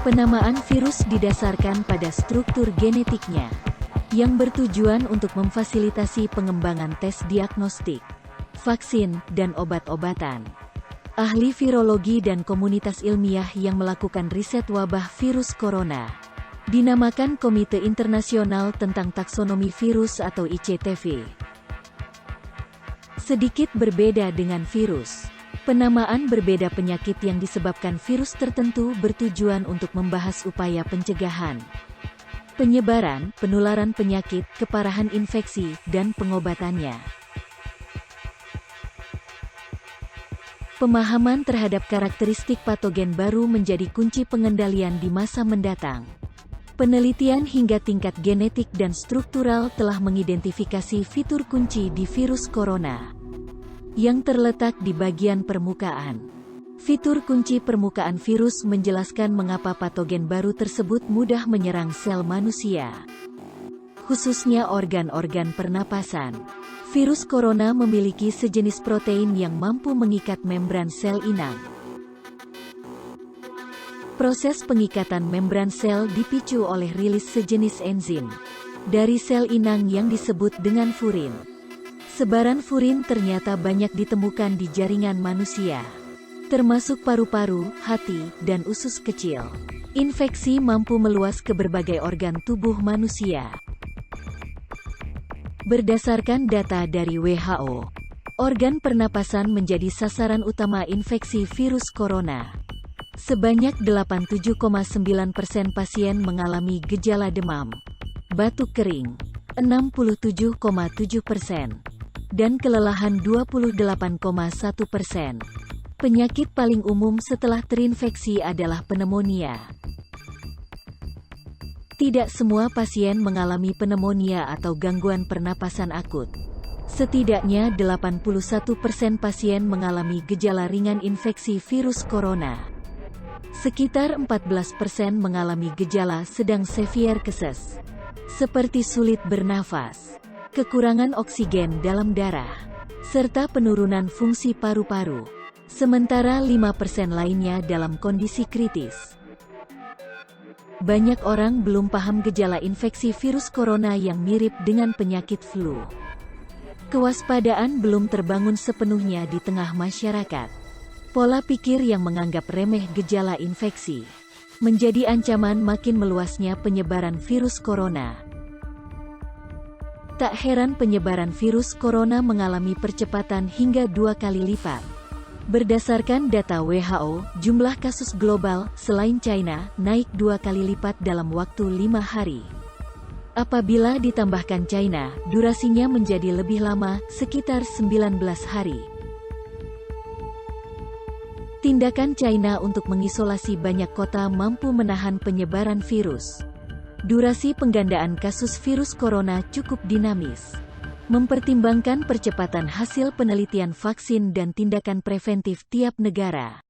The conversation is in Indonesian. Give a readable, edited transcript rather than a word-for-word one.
Penamaan virus didasarkan pada struktur genetiknya, yang bertujuan untuk memfasilitasi pengembangan tes diagnostik, vaksin, dan obat-obatan. Ahli virologi dan komunitas ilmiah yang melakukan riset wabah virus corona dinamakan Komite Internasional tentang Taksonomi Virus atau ICTV. Sedikit berbeda dengan virus, penamaan berbeda penyakit yang disebabkan virus tertentu bertujuan untuk membahas upaya pencegahan, penyebaran, penularan penyakit, keparahan infeksi, dan pengobatannya. Pemahaman terhadap karakteristik patogen baru menjadi kunci pengendalian di masa mendatang. Penelitian hingga tingkat genetik dan struktural telah mengidentifikasi fitur kunci di virus corona yang terletak di bagian permukaan. Fitur kunci permukaan virus menjelaskan mengapa patogen baru tersebut mudah menyerang sel manusia, khususnya organ-organ pernapasan. Virus corona memiliki sejenis protein yang mampu mengikat membran sel inang. Proses pengikatan membran sel dipicu oleh rilis sejenis enzim dari sel inang yang disebut dengan furin. Sebaran furin ternyata banyak ditemukan di jaringan manusia, termasuk paru-paru, hati, dan usus kecil. Infeksi mampu meluas ke berbagai organ tubuh manusia. Berdasarkan data dari WHO, organ pernapasan menjadi sasaran utama infeksi virus corona. Sebanyak 87,9% pasien mengalami gejala demam, batuk kering, 67,7%, dan kelelahan 28,1%. Penyakit paling umum setelah terinfeksi adalah pneumonia. Tidak semua pasien mengalami pneumonia atau gangguan pernapasan akut. Setidaknya 81% pasien mengalami gejala ringan infeksi virus corona. Sekitar 14% mengalami gejala sedang severe cases, seperti sulit bernafas, kekurangan oksigen dalam darah, serta penurunan fungsi paru-paru. Sementara 5% lainnya dalam kondisi kritis. Banyak orang belum paham gejala infeksi virus corona yang mirip dengan penyakit flu. Kewaspadaan belum terbangun sepenuhnya di tengah masyarakat. Pola pikir yang menganggap remeh gejala infeksi menjadi ancaman makin meluasnya penyebaran virus corona. Tak heran penyebaran virus corona mengalami percepatan hingga 2 kali lipat. Berdasarkan data WHO, jumlah kasus global selain China naik 2 kali lipat dalam waktu 5 hari. Apabila ditambahkan China, durasinya menjadi lebih lama, sekitar 19 hari. Tindakan China untuk mengisolasi banyak kota mampu menahan penyebaran virus. Durasi penggandaan kasus virus corona cukup dinamis, mempertimbangkan percepatan hasil penelitian vaksin dan tindakan preventif tiap negara.